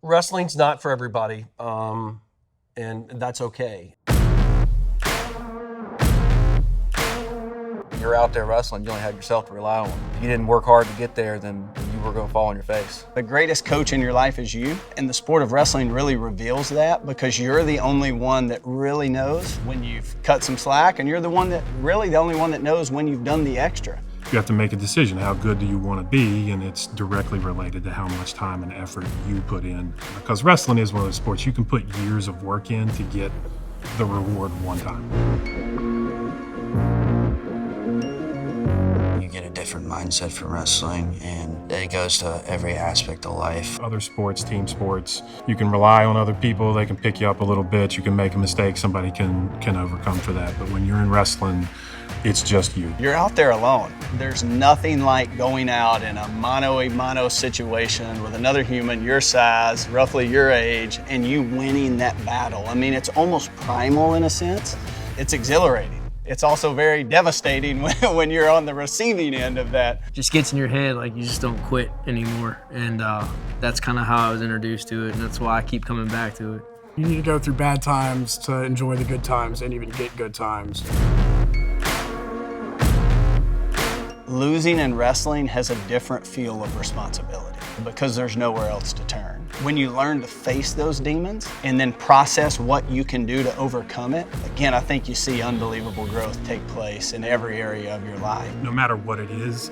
Wrestling's not for everybody, and that's okay. You're out there wrestling, you only have yourself to rely on. If you didn't work hard to get there, then you were going to fall on your face. The greatest coach in your life is you, and the sport of wrestling really reveals that because you're the only one that really knows when you've cut some slack, and you're the only one that knows when you've done the extra. You have to make a decision. How good do you want to be? And it's directly related to how much time and effort you put in. Because wrestling is one of those sports you can put years of work in to get the reward one time. You get a different mindset from wrestling, and it goes to every aspect of life. Other sports, team sports, you can rely on other people. They can pick you up a little bit. You can make a mistake. Somebody can overcome for that. But when you're in wrestling, it's just you. You're out there alone. There's nothing like going out in a mano-a-mano situation with another human your size, roughly your age, and you winning that battle. I mean, it's almost primal in a sense. It's exhilarating. It's also very devastating when you're on the receiving end of that. Just gets in your head like you just don't quit anymore. And that's kind of how I was introduced to it, and that's why I keep coming back to it. You need to go through bad times to enjoy the good times and even get good times. Losing in wrestling has a different feel of responsibility because there's nowhere else to turn. When you learn to face those demons and then process what you can do to overcome it, again, I think you see unbelievable growth take place in every area of your life. No matter what it is,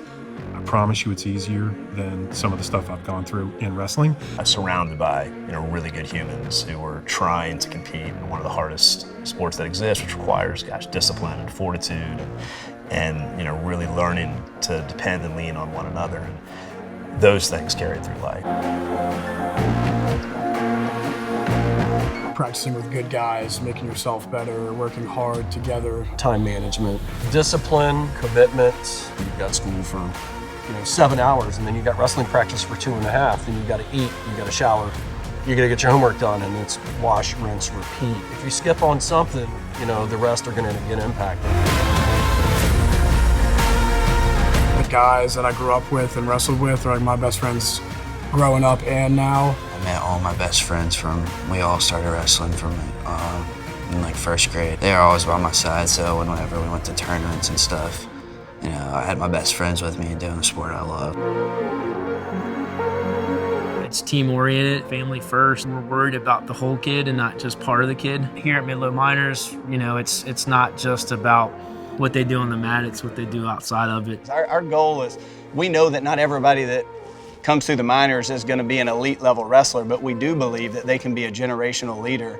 I promise you it's easier than some of the stuff I've gone through in wrestling. I'm surrounded by really good humans who are trying to compete in one of the hardest sports that exists, which requires, discipline and fortitude and really learning to depend and lean on one another. And those things carry through life. Practicing with good guys, making yourself better, working hard together. Time management, discipline, commitment. You've got school for 7 hours, and then you've got wrestling practice for 2.5, then you've got to eat, you've got to shower, you got to get your homework done, and it's wash, rinse, repeat. If you skip on something, the rest are going to get impacted. The guys that I grew up with and wrestled with are like my best friends growing up and now. I met all my best friends we all started wrestling from in like first grade. They were always by my side, so whenever we went to tournaments and stuff, I had my best friends with me doing the sport I love. It's team-oriented, family first. We're worried about the whole kid and not just part of the kid. Here at Midlothian Miners, it's not just about what they do on the mat, it's what they do outside of it. Our goal is, we know that not everybody that comes through the minors is going to be an elite level wrestler, but we do believe that they can be a generational leader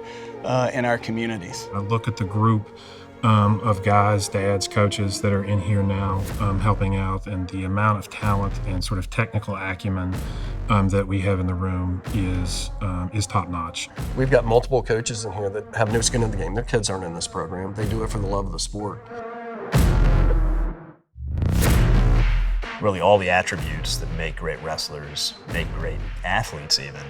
in our communities. I look at the group of guys, dads, coaches that are in here now helping out, and the amount of talent and sort of technical acumen that we have in the room is top notch. We've got multiple coaches in here that have no skin in the game. Their kids aren't in this program. They do it for the love of the sport. Really all the attributes that make great wrestlers, make great athletes even,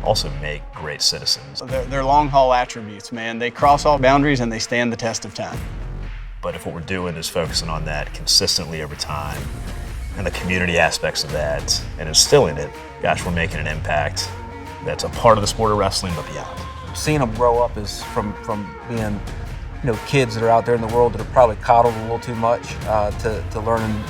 also make great citizens. They're long haul attributes, man. They cross all boundaries and they stand the test of time. But if what we're doing is focusing on that consistently over time and the community aspects of that and instilling it, we're making an impact that's a part of the sport of wrestling but beyond. Seeing them grow up is from being kids that are out there in the world that are probably coddled a little too much to learning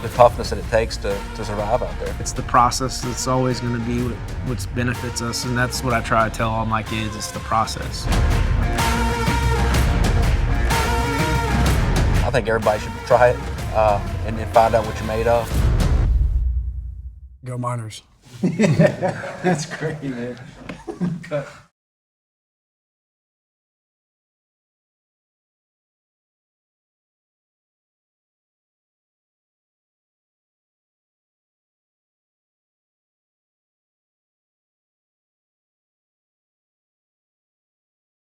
the toughness that it takes to survive out there. It's the process that's always going to be what benefits us, and that's what I try to tell all my kids, it's the process. I think everybody should try it and then find out what you're made of. Go Miners. That's great, man.